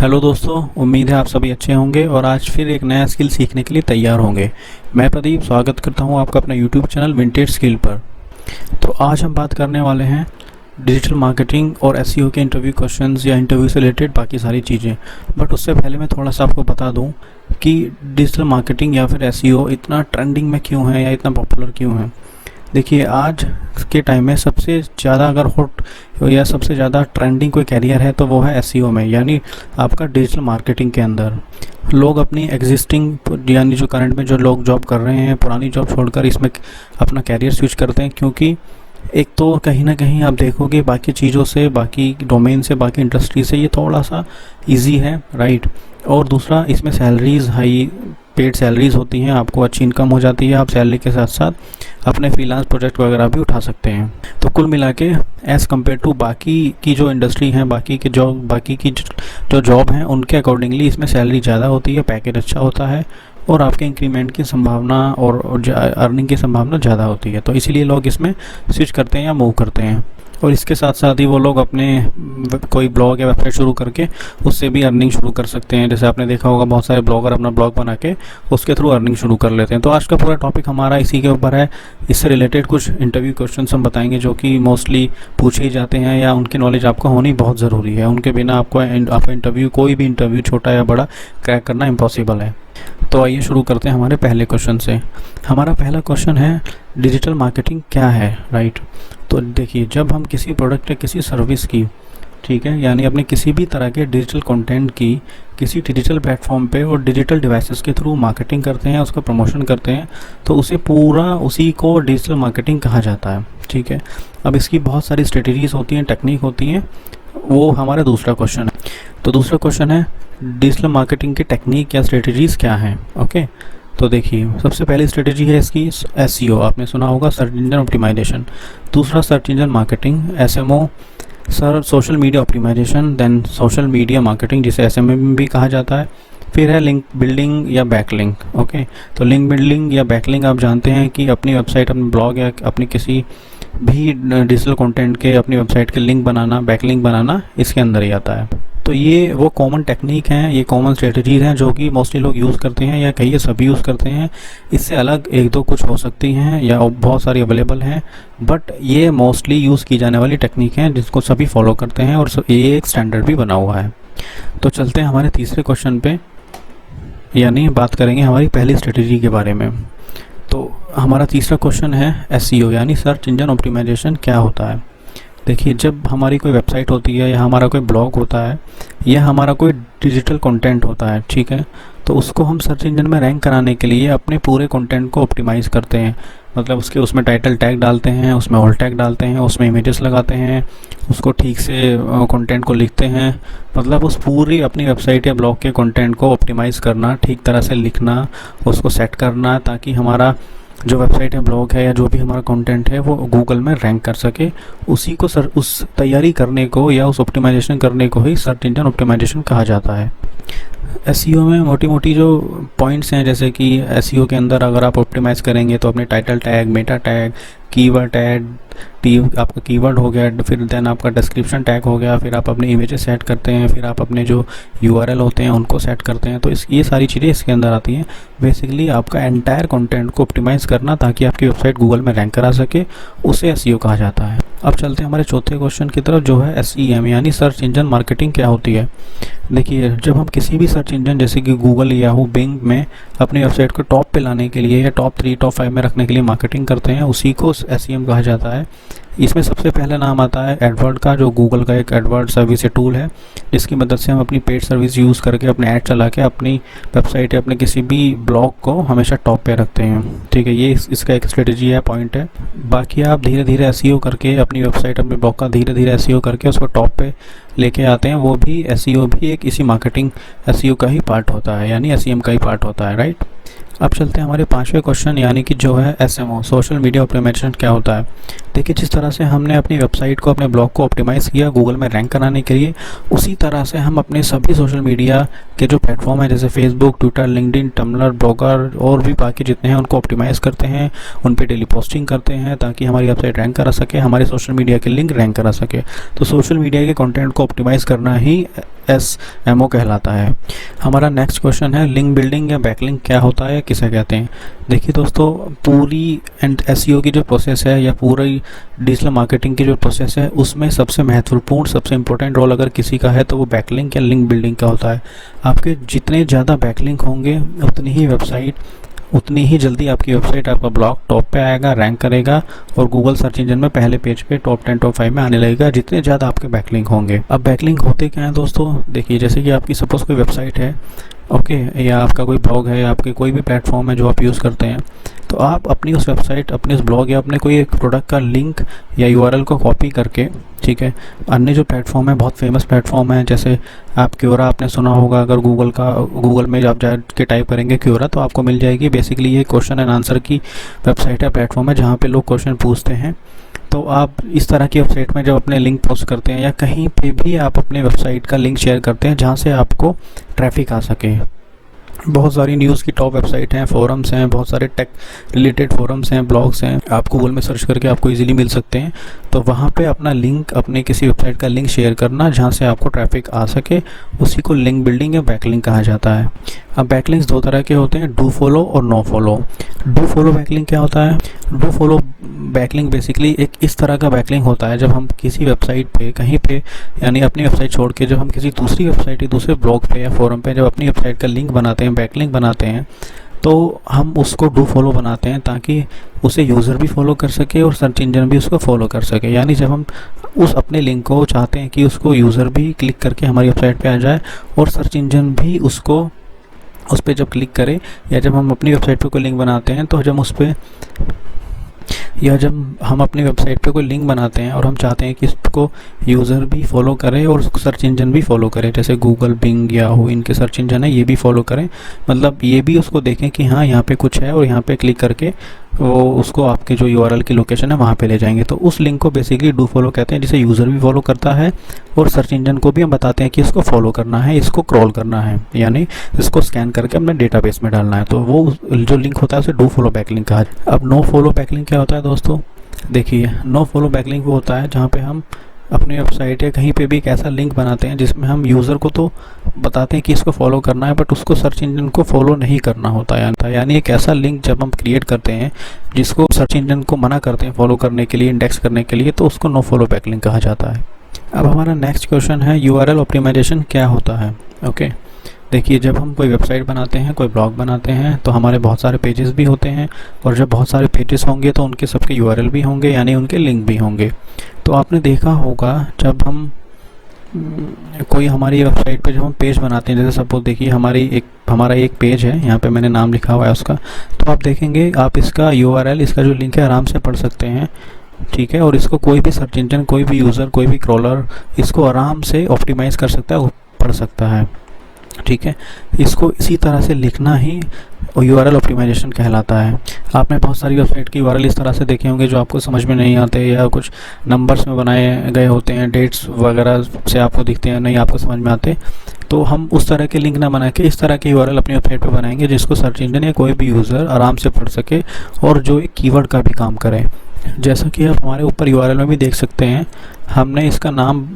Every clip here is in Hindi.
हेलो दोस्तों, उम्मीद है आप सभी अच्छे होंगे और आज फिर एक नया स्किल सीखने के लिए तैयार होंगे। मैं प्रदीप स्वागत करता हूं आपका अपना यूट्यूब चैनल विंटेज स्किल पर। तो आज हम बात करने वाले हैं डिजिटल मार्केटिंग और एसईओ के इंटरव्यू क्वेश्चंस या इंटरव्यू से रिलेटेड बाकी सारी चीज़ें। बट उससे पहले मैं थोड़ा सा आपको बता दूं कि डिजिटल मार्केटिंग या फिर एसईओ इतना ट्रेंडिंग में क्यों है या इतना पॉपुलर क्यों है। देखिए, आज के टाइम में सबसे ज़्यादा अगर हॉट या सबसे ज़्यादा ट्रेंडिंग कोई कैरियर है तो वो है एसईओ में, यानी आपका डिजिटल मार्केटिंग के अंदर। लोग अपनी एग्जिस्टिंग यानी जो करंट में जो लोग जॉब कर रहे हैं, पुरानी जॉब छोड़कर इसमें अपना कैरियर स्विच करते हैं, क्योंकि एक तो कहीं ना कहीं आप देखोगे बाकी चीज़ों से, बाकी डोमेन से, बाकी इंडस्ट्री से ये थोड़ा सा इजी है, राइट। और दूसरा, इसमें सैलरीज हाई पेड सैलरीज होती हैं, आपको अच्छी इनकम हो जाती है, आप सैलरी के साथ साथ अपने फ्रीलांस प्रोजेक्ट वगैरह भी उठा सकते हैं। तो कुल मिला के एज़ कम्पेयर टू बाकी की जो इंडस्ट्री है, बाकी की जो जॉब हैं, उनके अकॉर्डिंगली इसमें सैलरी ज़्यादा होती है, पैकेज अच्छा होता है और आपके इंक्रीमेंट की संभावना और अर्निंग की संभावना ज़्यादा होती है। तो इसीलिए लोग इसमें स्विच करते हैं या मूव करते हैं। और इसके साथ साथ ही वो लोग अपने कोई ब्लॉग या वेबसाइट शुरू करके उससे भी अर्निंग शुरू कर सकते हैं। जैसे आपने देखा होगा, बहुत सारे ब्लॉगर अपना ब्लॉग बना के उसके थ्रू अर्निंग शुरू कर लेते हैं। तो आज का पूरा टॉपिक हमारा इसी के ऊपर है। इससे रिलेटेड कुछ इंटरव्यू क्वेश्चन हम बताएंगे जो कि मोस्टली पूछे ही जाते हैं या उनकी नॉलेज आपको होनी बहुत ज़रूरी है। उनके बिना आपका इंटरव्यू, कोई भी इंटरव्यू छोटा या बड़ा, क्रैक करना इम्पॉसिबल है। तो आइए शुरू करते हैं हमारे पहले क्वेश्चन से। हमारा पहला क्वेश्चन है, डिजिटल मार्केटिंग क्या है, राइट। तो देखिए, जब हम किसी प्रोडक्ट या किसी सर्विस की, ठीक है, यानी अपने किसी भी तरह के डिजिटल कंटेंट की किसी डिजिटल प्लेटफॉर्म पे और डिजिटल डिवाइसेस के थ्रू मार्केटिंग करते हैं, उसका प्रमोशन करते हैं, तो उसी को डिजिटल मार्केटिंग कहा जाता है, ठीक है। अब इसकी बहुत सारी स्ट्रेटजीज होती हैं, टेक्निक होती हैं, वो हमारा दूसरा क्वेश्चन है। तो दूसरा क्वेश्चन है, डिजिटल मार्केटिंग की टेक्निक या स्ट्रेटजीज क्या हैं, ओके। तो देखिए, सबसे पहली स्ट्रेटजी है इसकी एसईओ, आपने सुना होगा, सर्च इंजन ऑप्टिमाइजेशन। दूसरा, search engine marketing, SMO, social media optimisation, then social media marketing जिसे एसएमएम भी कहा जाता है। फिर है लिंक बिल्डिंग या बैकलिंक, ओके। तो लिंक बिल्डिंग या बैकलिंक आप जानते हैं कि अपनी वेबसाइट, अपने ब्लॉग या अपनी किसी भी डिजिटल कंटेंट के अपनी वेबसाइट के लिंक बनाना, बैकलिंक बनाना, इसके अंदर ही आता है। तो ये वो कॉमन टेक्निक हैं, ये कॉमन स्ट्रेटजीज हैं जो कि मोस्टली लोग यूज़ करते हैं या कहिए सभी यूज़ करते हैं। इससे अलग एक दो कुछ हो सकती हैं या बहुत सारी अवेलेबल हैं, बट ये मोस्टली यूज़ की जाने वाली टेक्निक हैं जिसको सभी फॉलो करते हैं और ये एक स्टैंडर्ड भी बना हुआ है। तो चलते हैं हमारे तीसरे क्वेश्चन पे, यानी बात करेंगे हमारी पहली स्ट्रेटजी के बारे में। तो हमारा तीसरा क्वेश्चन है एसईओ यानी सर्च इंजन ऑप्टिमाइजेशन क्या होता है। देखिए, जब हमारी कोई वेबसाइट होती है या हमारा कोई ब्लॉग होता है या हमारा कोई डिजिटल कंटेंट होता है, ठीक है, तो उसको हम सर्च इंजन में रैंक कराने के लिए अपने पूरे कंटेंट को ऑप्टिमाइज़ करते हैं। मतलब उसमें टाइटल टैग डालते हैं, उसमें ऑल टैग डालते हैं, उसमें इमेजेस लगाते हैं, उसको ठीक से कंटेंट को लिखते हैं। मतलब उस पूरी अपनी वेबसाइट या ब्लॉग के कंटेंट को ऑप्टिमाइज़ करना, ठीक तरह से लिखना, उसको सेट करना, ताकि हमारा जो वेबसाइट या ब्लॉग है या जो भी हमारा कंटेंट है वो गूगल में रैंक कर सके। उसी को उस तैयारी करने को या उस ऑप्टिमाइजेशन करने को ही सर्च इंजन ऑप्टिमाइजेशन कहा जाता है। एसईओ में मोटी मोटी जो पॉइंट्स हैं, जैसे कि एसईओ के अंदर अगर आप ऑप्टिमाइज़ करेंगे तो अपने title tag, Meta tag, keyword tag, आपका कीवर्ड हो गया, फिर देन आपका डिस्क्रिप्शन टैग हो गया, फिर आप अपने इमेजेस सेट करते हैं, फिर आप अपने जो यूआरएल होते हैं उनको सेट करते हैं। तो ये सारी चीज़ें इसके अंदर आती हैं। बेसिकली आपका एंटायर कंटेंट को ऑप्टिमाइज़ करना ताकि आपकी वेबसाइट गूगल में रैंक करा सके, उसे एसईओ कहा जाता है। अब चलते हैं हमारे चौथे क्वेश्चन की तरफ, जो है एसईएम यानी सर्च इंजन मार्केटिंग क्या होती है। देखिए, जब हम किसी भी सर्च इंजन जैसे कि गूगल, याहू, बिंग में अपनी वेबसाइट को टॉप पे लाने के लिए या टॉप 3, टॉप 5 में रखने के लिए मार्केटिंग करते हैं, उसी को एसईएम कहा जाता है। इसमें सबसे पहला नाम आता है एडवर्ड का, जो गूगल का एक एडवर्ड सर्विस टूल है, जिसकी मदद से हम अपनी पेड सर्विस यूज़ करके अपने ऐड चला के अपनी वेबसाइट या अपने किसी भी ब्लॉग को हमेशा टॉप पे रखते हैं, ठीक है। ये इसका एक स्ट्रेटजी है, पॉइंट है। बाकी आप धीरे धीरे एसईओ करके अपनी वेबसाइट, अपने ब्लॉग का धीरे धीरे एसईओ करके उसको टॉप पे लेके आते हैं। वो भी एसईओ भी एक इसी मार्केटिंग एसईओ का ही पार्ट होता है, यानी एसईएम का ही पार्ट होता है, राइट। अब चलते हैं हमारे पांचवें क्वेश्चन, यानी कि जो है एसएमओ, सोशल मीडिया ऑप्टिमाइजेशन क्या होता है। देखिए, जिस तरह से हमने अपनी वेबसाइट को, अपने ब्लॉग को ऑप्टिमाइज़ किया गूगल में रैंक कराने के लिए, उसी तरह से हम अपने सभी सोशल मीडिया के जो प्लेटफॉर्म है, जैसे Facebook, Twitter, LinkedIn, Tumblr, Blogger और भी बाकी जितने हैं, उनको ऑप्टिमाइज़ करते हैं, उन पर डेली पोस्टिंग करते हैं ताकि हमारी वेबसाइट रैंक करा सके, हमारे सोशल मीडिया के लिंक रैंक करा सके। तो सोशल मीडिया के कंटेंट को ऑप्टिमाइज़ करना ही SMO कहलाता है। हमारा नेक्स्ट क्वेश्चन है लिंक बिल्डिंग या बैकलिंक क्या होता है, किसे कहते हैं। देखिए दोस्तों, पूरी SEO की जो प्रोसेस है या पूरी डिजिटल मार्केटिंग की जो प्रोसेस है, उसमें सबसे महत्वपूर्ण, सबसे इंपॉर्टेंट रोल अगर किसी का है तो वो बैकलिंक या लिंक बिल्डिंग का होता है। आपके जितने ज़्यादा बैकलिंक होंगे उतनी ही जल्दी आपकी वेबसाइट, आपका ब्लॉग टॉप पे आएगा, रैंक करेगा और गूगल सर्च इंजन में पहले पेज पे टॉप 10 टॉप 5 में आने लगेगा, जितने ज़्यादा आपके बैकलिंक होंगे। अब बैकलिंक होते क्या हैं दोस्तों, देखिए जैसे कि आपकी सपोज़ कोई वेबसाइट है, ओके, या आपका कोई ब्लॉग है, आपके कोई भी प्लेटफॉर्म है जो आप यूज़ करते हैं, तो आप अपनी उस वेबसाइट, अपने उस ब्लॉग या अपने कोई एक प्रोडक्ट का लिंक या URL को कॉपी करके, ठीक है, अन्य जो प्लेटफॉर्म है, बहुत फेमस प्लेटफॉर्म है, जैसे आप क्योरा आपने सुना होगा, अगर गूगल में आप जाके टाइप करेंगे क्योरा तो आपको मिल जाएगी। बेसिकली ये क्वेश्चन एंड आंसर की वेबसाइट है, प्लेटफॉर्म है, जहाँ पे लोग क्वेश्चन पूछते हैं। तो आप इस तरह की वेबसाइट में जब अपने लिंक पोस्ट करते हैं या कहीं पे भी आप अपने वेबसाइट का लिंक शेयर करते हैं जहाँ से आपको ट्रैफिक आ सके, बहुत सारी न्यूज़ की टॉप वेबसाइट हैं, फोरम्स हैं, बहुत सारे टेक रिलेटेड फोरम्स हैं, ब्लॉग्स हैं, आप गूगल में सर्च करके आपको इजीली मिल सकते हैं। तो वहाँ पे अपना लिंक, अपने किसी वेबसाइट का लिंक शेयर करना जहाँ से आपको ट्रैफिक आ सके, उसी को लिंक बिल्डिंग या बैकलिंक कहा जाता है। अब बैकलिंक्स दो तरह के होते हैं, डू फॉलो और no follow. Do follow backlink क्या होता है? डू फॉलो बैकलिंक बेसिकली एक इस तरह का बैकलिंक होता है जब हम किसी वेबसाइट पे, कहीं पे, यानी अपनी वेबसाइट छोड़ के जब हम किसी दूसरी वेबसाइट या दूसरे ब्लॉग पे या फोरम पे जब अपनी वेबसाइट का लिंक बनाते हैं, बैकलिंक बनाते हैं, तो हम उसको डू फॉलो बनाते हैं ताकि उसे यूज़र भी फॉलो कर सके और सर्च इंजन भी उसको फॉलो कर सके। यानी जब हम उस अपने लिंक को चाहते हैं कि उसको यूज़र भी क्लिक करके हमारी वेबसाइट पे आ जाए और सर्च इंजन भी उसको उस पर जब क्लिक करे, या जब हम अपनी वेबसाइट पे कोई लिंक बनाते हैं तो जब हम अपनी वेबसाइट पे कोई लिंक बनाते हैं और हम चाहते हैं कि इसको यूज़र भी फॉलो करे और सर्च इंजन भी फॉलो करे, जैसे गूगल, बिंग, याहू, इनके सर्च इंजन है, ये भी फॉलो करें, मतलब ये भी उसको देखें कि हाँ यहाँ पे कुछ है और यहाँ पे क्लिक करके वो उसको आपके जो URL की लोकेशन है वहाँ पे ले जाएंगे। तो उस लिंक को बेसिकली डू फॉलो कहते हैं, जिसे यूज़र भी फॉलो करता है और सर्च इंजन को भी हम बताते हैं कि इसको फॉलो करना है, इसको क्रॉल करना है, यानी इसको स्कैन करके अपने डेटाबेस में डालना है। तो वो जो लिंक होता है उसे डू फॉलो बैकलिंक कहा जाता है। अब नो फॉलो बैकलिंक क्या होता है दोस्तों? देखिए, नो फॉलो बैकलिंक वो होता है जहाँ पे हम अपनी वेबसाइट या कहीं पे भी एक ऐसा लिंक बनाते हैं जिसमें हम यूज़र को तो बताते हैं कि इसको फॉलो करना है, बट उसको सर्च इंजन को फॉलो नहीं करना होता है। यानी एक ऐसा लिंक जब हम क्रिएट करते हैं जिसको सर्च इंजन को मना करते हैं फॉलो करने के लिए, इंडेक्स करने के लिए, तो उसको नो फॉलो बैकलिंक कहा जाता है। अब हमारा नेक्स्ट क्वेश्चन है URL ऑप्टिमाइजेशन क्या होता है? ओके, देखिए, जब हम कोई वेबसाइट बनाते हैं, कोई ब्लॉग बनाते हैं, तो हमारे बहुत सारे पेजेस भी होते हैं, और जब बहुत सारे पेजेस होंगे तो उनके सबके URL भी होंगे, यानी उनके लिंक भी होंगे। तो आपने देखा होगा जब हम कोई हमारी वेबसाइट पे जब हम पेज बनाते हैं, जैसे सपोज देखिए हमारा एक पेज है, यहाँ पे मैंने नाम लिखा हुआ है उसका, तो आप देखेंगे आप इसका URL, इसका जो लिंक है आराम से पढ़ सकते हैं, ठीक है, और इसको कोई भी सर्च इंजन, कोई भी यूज़र, कोई भी क्रॉलर इसको आराम से ऑप्टिमाइज़ कर सकता है, पढ़ सकता है, ठीक है। इसको इसी तरह से लिखना ही URL ऑप्टिमाइजेशन कहलाता है। आपने बहुत सारी वेबसाइट की URL इस तरह से देखे होंगे जो आपको समझ में नहीं आते, या कुछ नंबर्स में बनाए गए होते हैं, डेट्स वगैरह से आपको दिखते हैं, नहीं आपको समझ में आते। तो हम उस तरह के लिंक ना बना के इस तरह के URL अपनी वेबसाइट पे बनाएंगे जिसको सर्च इंजन या कोई भी यूज़र आराम से पढ़ सके और जो एक कीवर्ड का भी काम करे। जैसा कि आप हमारे ऊपर URL में भी देख सकते हैं, हमने इसका नाम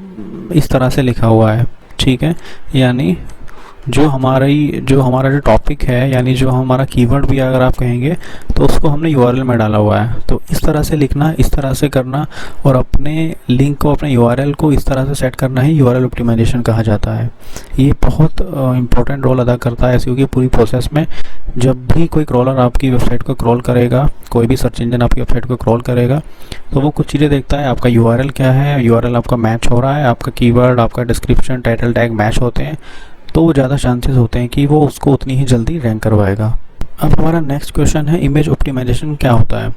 इस तरह से लिखा हुआ है, ठीक है, यानी जो हमारा जो टॉपिक है, यानी जो हमारा कीवर्ड भी अगर आप कहेंगे तो उसको हमने URL में डाला हुआ है। तो इस तरह से लिखना, इस तरह से करना और अपने लिंक को, अपने URL को इस तरह से सेट करना ही URL ऑप्टिमाइजेशन कहा जाता है। ये बहुत इंपॉर्टेंट रोल अदा करता है SEO की पूरी प्रोसेस में। जब भी कोई क्रॉलर आपकी वेबसाइट को क्रॉल करेगा, कोई भी सर्च इंजन आपकी वेबसाइट को क्रॉल करेगा, तो वो कुछ चीज़ें देखता है, आपका URL क्या है, URL आपका मैच हो रहा है, आपका कीवर्ड, आपका डिस्क्रिप्शन, टाइटल टैग मैच होते हैं, तो वो ज़्यादा चांसेस होते हैं कि वो उसको उतनी ही जल्दी रैंक करवाएगा। अब हमारा नेक्स्ट क्वेश्चन है इमेज ऑप्टिमाइजेशन क्या होता है?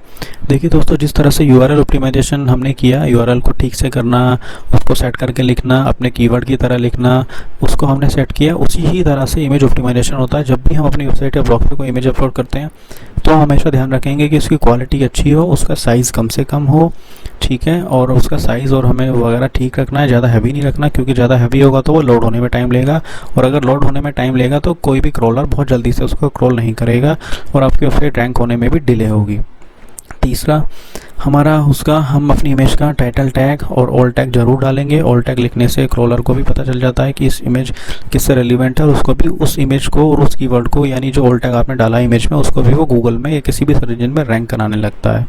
देखिए दोस्तों, जिस तरह से URL ऑप्टिमाइजेशन हमने किया, URL को ठीक से करना, उसको सेट करके लिखना, अपने कीवर्ड की तरह लिखना, उसको हमने सेट किया, उसी ही तरह से इमेज ऑप्टिमाइजेशन होता है। जब भी हम अपनी वेबसाइट या ब्लॉग पे कोई इमेज अपलोड करते हैं तो हमेशा ध्यान रखेंगे कि उसकी क्वालिटी अच्छी हो, उसका साइज़ कम से कम हो, ठीक है, और उसका साइज़ और हमें वगैरह ठीक रखना है, ज़्यादा हैवी नहीं रखना, क्योंकि ज़्यादा हैवी होगा तो वो लोड होने में टाइम लेगा, और अगर लोड होने में टाइम लेगा तो कोई भी क्रॉलर बहुत जल्दी से उसको क्रॉल नहीं करेगा और आपकी वेबसाइट रैंक होने में भी डिले होगी। तीसरा हमारा उसका हम अपनी इमेज का टाइटल टैग और ऑल टैग जरूर डालेंगे। ऑल टैग लिखने से क्रॉलर को भी पता चल जाता है कि इस इमेज किससे रेलिवेंट है, और उसको भी उस इमेज को और उस कीवर्ड को, यानी जो ऑल टैग आपने डाला इमेज में, उसको भी वो गूगल में या किसी भी सर्च इंजन में रैंक कराने लगता है।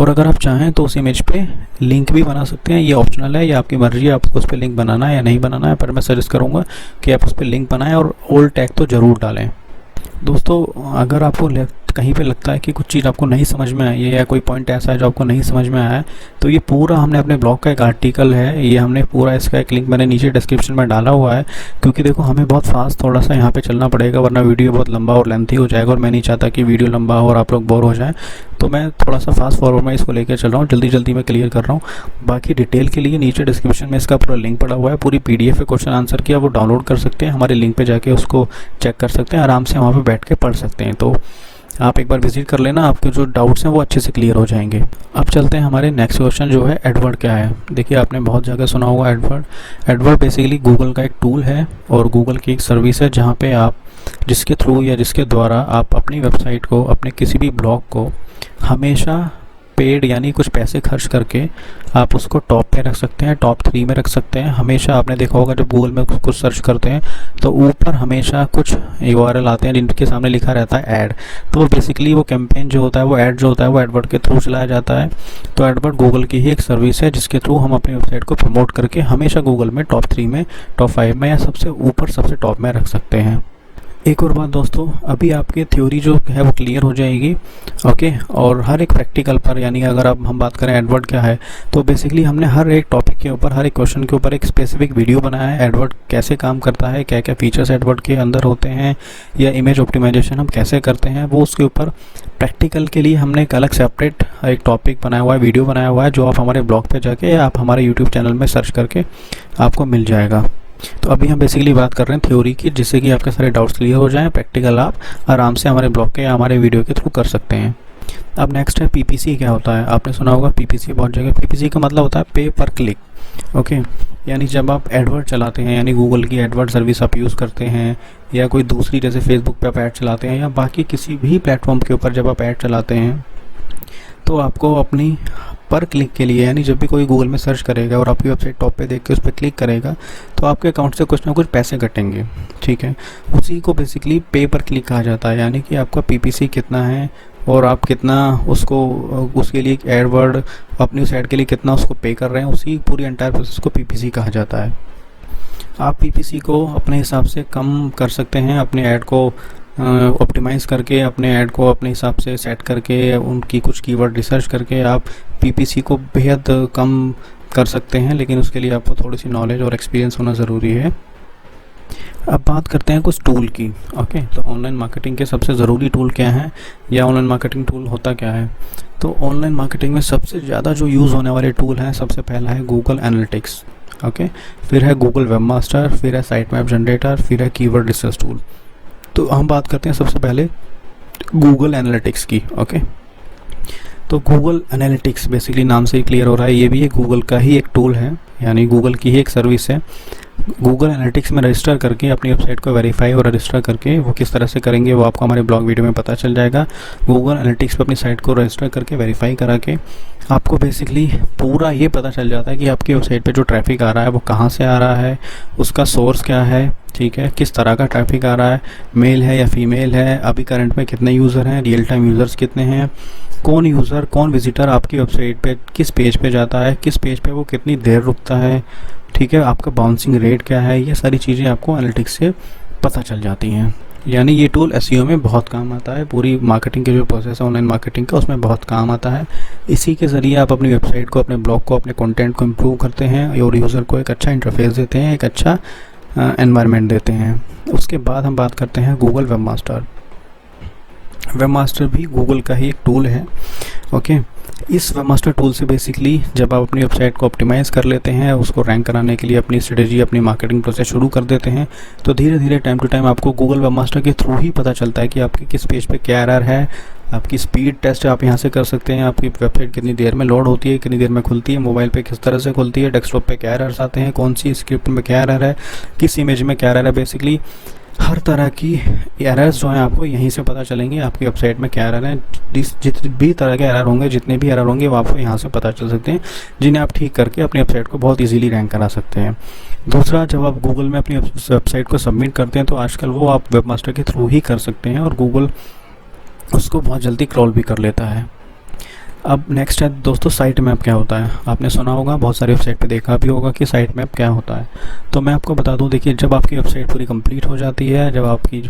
और अगर आप चाहें तो उस इमेज पे लिंक भी बना सकते हैं, ये ऑप्शनल है, ये आपकी मर्जी है आपको उस पर लिंक बनाना है या नहीं बनाना है, पर मैं सजेस्ट करूँगा कि आप उस पर लिंक बनाएं और ऑल टैग तो ज़रूर डालें। दोस्तों, अगर आपको कहीं पे लगता है कि कुछ चीज़ आपको नहीं समझ में आई है या कोई पॉइंट ऐसा है जो आपको नहीं समझ में आया है, तो ये पूरा हमने अपने ब्लॉग का एक आर्टिकल है, ये हमने पूरा इसका एक लिंक मैंने नीचे डिस्क्रिप्शन में डाला हुआ है। क्योंकि देखो हमें बहुत फास्ट थोड़ा सा यहाँ पे चलना पड़ेगा, वरना वीडियो बहुत लंबा और लेंथी हो जाएगा, और मैं नहीं चाहता कि वीडियो लंबा हो और आप लोग बोर हो जाएँ। तो मैं थोड़ा सा फास्ट फॉरवर्ड में इसको लेकर चल रहा हूँ, जल्दी जल्दी मैं क्लियर कर रहा हूँ। बाकी डिटेल के लिए नीचे डिस्क्रिप्शन में इसका पूरा लिंक पड़ा हुआ है, पूरी PDF है क्वेश्चन आंसर किया, वो डाउनलोड कर सकते हैं, हमारे लिंक पे जाके उसको चेक कर सकते हैं, आराम से वहाँ पे बैठ के पढ़ सकते हैं। तो आप एक बार विजिट कर लेना, आपके जो डाउट्स हैं वो अच्छे से क्लियर हो जाएंगे। अब चलते हैं हमारे नेक्स्ट क्वेश्चन, जो है एडवर्ड क्या है। देखिए आपने बहुत जगह सुना होगा एडवर्ड बेसिकली गूगल का एक टूल है और गूगल की एक सर्विस है, जहाँ पे आप जिसके थ्रू या जिसके द्वारा आप अपनी वेबसाइट को, अपने किसी भी ब्लॉग को हमेशा पेड यानी कुछ पैसे खर्च करके आप उसको टॉप पे रख सकते हैं, टॉप 3 में रख सकते हैं। हमेशा आपने देखा होगा जब गूगल में कुछ सर्च करते हैं तो ऊपर हमेशा कुछ URL आते हैं जिनके सामने लिखा रहता है ऐड। तो बेसिकली वो कैंपेन जो होता है, वो ऐड जो होता है, वो एडवर्ड के थ्रू चलाया जाता है। तो एडवर्ड गूगल की ही एक सर्विस है जिसके थ्रू हम अपनी वेबसाइट को प्रमोट करके हमेशा गूगल में टॉप 3 में, टॉप 5 में या सबसे ऊपर सबसे टॉप में रख सकते हैं। एक और बात दोस्तों, अभी आपकी थ्योरी जो है वो क्लियर हो जाएगी, ओके। और हर एक प्रैक्टिकल पर, यानी अगर अब हम बात करें एडवर्ड क्या है, तो बेसिकली हमने हर एक टॉपिक के ऊपर, हर एक क्वेश्चन के ऊपर एक स्पेसिफिक वीडियो बनाया है। एडवर्ड कैसे काम करता है, क्या क्या फीचर्स एडवर्ड के अंदर होते हैं, या इमेज ऑप्टिमाइजेशन हम कैसे करते हैं, वो उसके ऊपर प्रैक्टिकल के लिए हमने एक अलग सेपरेट एक टॉपिक बनाया हुआ है, वीडियो बनाया हुआ है, जो आप हमारे ब्लॉग पर जाके या आप हमारे यूट्यूब चैनल में सर्च करके आपको मिल जाएगा। तो अभी हम बेसिकली बात कर रहे हैं थ्योरी की, जिससे कि आपके सारे डाउट्स क्लियर हो जाएं। प्रैक्टिकल आप आराम से हमारे ब्लॉग के या हमारे वीडियो के थ्रू कर सकते हैं। अब नेक्स्ट है PPC क्या होता है। आपने सुना होगा PPC बहुत जगह। PPC का मतलब होता है पे पर क्लिक, ओके। यानी जब आप एडवर्ड चलाते हैं, यानी गूगल की एडवर्ड सर्विस आप यूज़ करते हैं, या कोई दूसरी जैसे फेसबुक पे आप ऐड चलाते हैं, या बाकी किसी भी प्लेटफॉर्म के ऊपर जब आप ऐड चलाते हैं, तो आपको अपनी पर क्लिक के लिए, यानी जब भी कोई गूगल में सर्च करेगा और आपकी वेबसाइट टॉप पे देख के उस पर क्लिक करेगा, तो आपके अकाउंट से कुछ ना कुछ पैसे कटेंगे, ठीक है। उसी को बेसिकली पे पर क्लिक कहा जाता है, यानी कि आपका PPC कितना है और आप कितना उसको, उसके लिए एडवर्ड अपनी उस ऐड के लिए कितना उसको पे कर रहे हैं, उसी पूरी एंटायर प्रोसेस को PPC कहा जाता है। आप PPC को अपने हिसाब से कम कर सकते हैं, अपने ऐड को ऑप्टिमाइज़ करके, अपने ऐड को अपने हिसाब से सेट करके, उनकी कुछ कीवर्ड रिसर्च करके आप PPC को बेहद कम कर सकते हैं, लेकिन उसके लिए आपको थोड़ी सी नॉलेज और एक्सपीरियंस होना ज़रूरी है। अब बात करते हैं कुछ टूल की, ओके। तो ऑनलाइन मार्केटिंग के सबसे ज़रूरी टूल क्या हैं, या ऑनलाइन मार्केटिंग टूल होता क्या है। तो ऑनलाइन मार्केटिंग में सबसे ज़्यादा जो यूज़ होने वाले टूल हैं, सबसे पहला है गूगल एनालिटिक्स, ओके। फिर है गूगल वेबमास्टर, फिर है साइट मैप जनरेटर, फिर है कीवर्ड रिसर्च टूल। तो हम बात करते हैं सबसे पहले गूगल एनालिटिक्स की, ओके। तो गूगल एनालिटिक्स बेसिकली नाम से ही क्लियर हो रहा है, ये भी एक गूगल का ही एक टूल है, यानी गूगल की ही एक सर्विस है। गूगल एनालिटिक्स में रजिस्टर करके अपनी वेबसाइट को वेरीफाई और रजिस्टर करके, वो किस तरह से करेंगे वो आपको हमारे ब्लॉग वीडियो में पता चल जाएगा। गूगल एनालिटिक्स पर अपनी साइट को रजिस्टर करके वेरीफाई करा के आपको बेसिकली पूरा ये पता चल जाता है कि आपकी वेबसाइट पे जो ट्रैफिक आ रहा है वो कहाँ से आ रहा है, उसका सोर्स क्या है, ठीक है, किस तरह का ट्रैफिक आ रहा है, मेल है या फीमेल है, अभी करंट में कितने यूज़र हैं, रियल टाइम यूज़र्स कितने हैं, कौन यूज़र, कौन विजिटर आपकी वेबसाइट पे किस पेज पे जाता है, किस पेज पे वो कितनी देर रुकता है, ठीक है, आपका बाउंसिंग रेट क्या है, ये सारी चीज़ें आपको एनालिटिक्स से पता चल जाती हैं। यानी ये टूल SEO में बहुत काम आता है, पूरी मार्केटिंग के जो प्रोसेस है ऑनलाइन मार्केटिंग का, उसमें बहुत काम आता है। इसी के ज़रिए आप अपनी वेबसाइट को, अपने ब्लॉग को, अपने कंटेंट को इम्प्रूव करते हैं और यूज़र को एक अच्छा इंटरफेस देते हैं, एक अच्छा एनवायरनमेंट देते हैं। उसके बाद हम बात करते हैं गूगल वेबमास्टर। वेबमास्टर भी गूगल का ही एक टूल है, ओके। इस वेबमास्टर टूल से बेसिकली जब आप अपनी वेबसाइट को ऑप्टिमाइज़ कर लेते हैं, उसको रैंक कराने के लिए अपनी स्ट्रेटजी, अपनी मार्केटिंग प्रोसेस शुरू कर देते हैं, तो धीरे धीरे टाइम टू टाइम आपको गूगल वेबमास्टर के थ्रू ही पता चलता है कि आपकी किस पेज पे क्या एरर है। आपकी स्पीड टेस्ट आप यहाँ से कर सकते हैं, आपकी वेबसाइट कितनी देर में लोड होती है, कितनी देर में खुलती है, मोबाइल पे किस तरह से खुलती है, डेस्कटॉप पे क्या एरर्स आते हैं, कौन सी स्क्रिप्ट में क्या एरर है, किस इमेज में क्या एरर है। बेसिकली हर तरह की एरर्स जो हैं आपको यहीं से पता चलेंगे, आपकी वेबसाइट में क्या एरर है। जितने भी तरह के एरर होंगे, जितने भी एरर होंगे वो आपको यहाँ से पता चल सकते हैं, जिन्हें आप ठीक करके अपनी वेबसाइट को बहुत इजीली रैंक करा सकते हैं। दूसरा, जब आप गूगल में अपनी वेबसाइट को सबमिट करते हैं तो आजकल वो आप वेबमास्टर के थ्रू ही कर सकते हैं और गूगल उसको बहुत जल्दी क्रॉल भी कर लेता है। अब नेक्स्ट है दोस्तों, साइट मैप क्या होता है। आपने सुना होगा, बहुत सारी वेबसाइट पे देखा भी होगा कि साइट मैप क्या होता है। तो मैं आपको बता दूं, देखिए जब आपकी वेबसाइट पूरी कंप्लीट हो जाती है, जब आपकी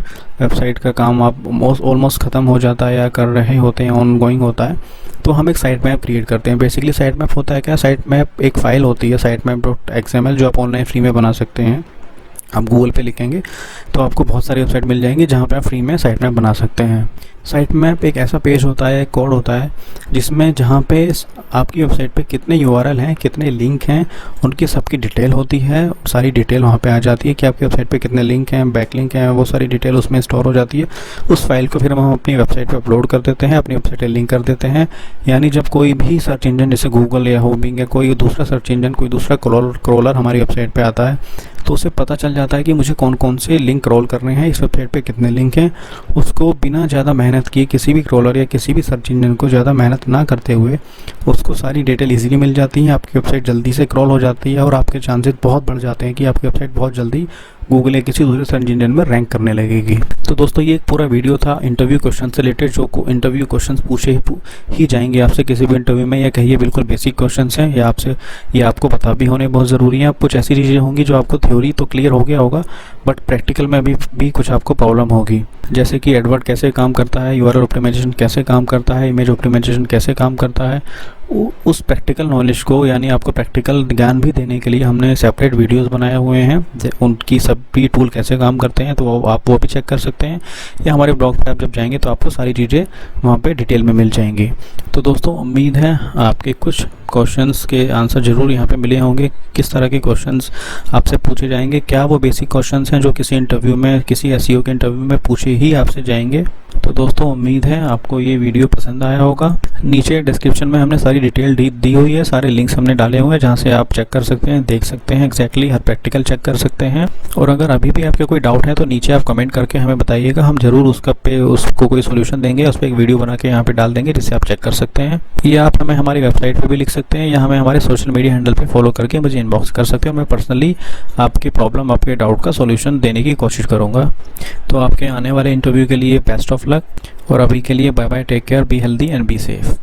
वेबसाइट का काम आप ऑलमोस्ट ख़त्म हो जाता है या कर रहे होते हैं, ऑन गोइंग होता है, तो हम एक साइट मैप क्रिएट करते हैं। बेसिकली साइट मैप होता है क्या, साइट मैप एक फ़ाइल होती है sitemap.xml, जो आप ऑनलाइन फ्री में बना सकते हैं। आप गूगल पे लिखेंगे तो आपको बहुत सारी वेबसाइट मिल जाएंगी जहाँ पे आप फ्री में साइट मैप बना सकते हैं। साइट मैप एक ऐसा पेज होता है, एक कोड होता है, जिसमें जहाँ पे आपकी वेबसाइट पे कितने URL हैं, कितने लिंक हैं, उनकी सबकी डिटेल होती है। सारी डिटेल वहाँ पे आ जाती है कि आपकी वेबसाइट पे कितने लिंक हैं, बैकलिंक हैं, वो सारी डिटेल उसमें स्टोर हो जाती है। उस फाइल को फिर हम अपनी वेबसाइट पे अपलोड कर देते हैं, अपनी वेबसाइट पे लिंक कर देते हैं। यानी जब कोई भी सर्च इंजन जैसे गूगल या होबिंग या कोई दूसरा सर्च इंजन, कोई दूसरा क्रॉलर हमारी वेबसाइट पे आता है, तो उसे पता चल जाता है कि मुझे कौन कौन से लिंक क्रॉल करने हैं, इस वेबसाइट पे कितने लिंक हैं। उसको बिना ज़्यादा मेहनत किए, किसी भी क्रॉलर या किसी भी सर्च इंजन को ज़्यादा मेहनत ना करते हुए उसको सारी डिटेल इजीली मिल जाती है। आपकी वेबसाइट जल्दी से क्रॉल हो जाती है और आपके चांसेस बहुत बढ़ जाते हैं कि आपकी वेबसाइट बहुत जल्दी गूगल या किसी दूसरे सर्च इंजन में रैंक करने लगेगी। तो दोस्तों ये एक पूरा वीडियो था इंटरव्यू क्वेश्चन से रिलेटेड, जो इंटरव्यू क्वेश्चन पूछे ही जाएंगे आपसे किसी भी इंटरव्यू में, या कहिए बिल्कुल बेसिक क्वेश्चन हैं, या आपसे ये आपको पता भी होने बहुत ज़रूरी है। कुछ ऐसी चीज़ें होंगी जो आपको थ्योरी तो क्लियर हो गया होगा, बट प्रैक्टिकल में भी कुछ आपको प्रॉब्लम होगी, जैसे कि एडवर्ड कैसे काम करता है, URL ऑप्टिमाइजेशन कैसे काम करता है, इमेज ऑप्टिमाइजेशन कैसे काम करता है। उस प्रैक्टिकल नॉलेज को, यानी आपको प्रैक्टिकल ज्ञान भी देने के लिए हमने सेपरेट वीडियोस बनाए हुए हैं, उनकी सभी टूल कैसे काम करते हैं, तो आप वो भी चेक कर सकते हैं, या हमारे ब्लॉग पे आप जब जाएंगे तो आपको सारी चीज़ें वहाँ पे डिटेल में मिल जाएंगी। तो दोस्तों उम्मीद है आपके कुछ क्वेश्चंस के आंसर ज़रूर यहाँ पे मिले होंगे। किस तरह के क्वेश्चंस आपसे पूछे जाएंगे, क्या वो बेसिक क्वेश्चंस हैं जो किसी इंटरव्यू में, किसी SEO के इंटरव्यू में पूछे ही आपसे जाएंगे। तो दोस्तों उम्मीद है आपको ये वीडियो पसंद आया होगा। नीचे डिस्क्रिप्शन में हमने सारी डिटेल दी हुई है, सारे लिंक्स हमने डाले हुए हैं जहाँ से आप चेक कर सकते हैं, देख सकते हैं एग्जैक्टली, हर प्रैक्टिकल चेक कर सकते हैं। और अगर अभी भी आपके कोई डाउट है तो नीचे आप कमेंट करके हमें बताइएगा, हम ज़रूर उसको कोई सोल्यूशन देंगे, उस पर एक वीडियो बना के यहाँ पे डाल देंगे जिससे आप चेक कर सकते हैं। या आप हमें हमारी वेबसाइट पर भी लिख सकते हैं, या हमें हमारे सोशल मीडिया हैंडल पर फॉलो करके मुझे इनबॉक्स कर सकते हैं। मैं पर्सनली आपकी प्रॉब्लम, आपके डाउट का सोल्यूशन देने की कोशिश करूँगा। तो आपके आने वाले इंटरव्यू के लिए बेस्ट ऑफ लक, और अभी के लिए bye bye, take care, be healthy and be safe.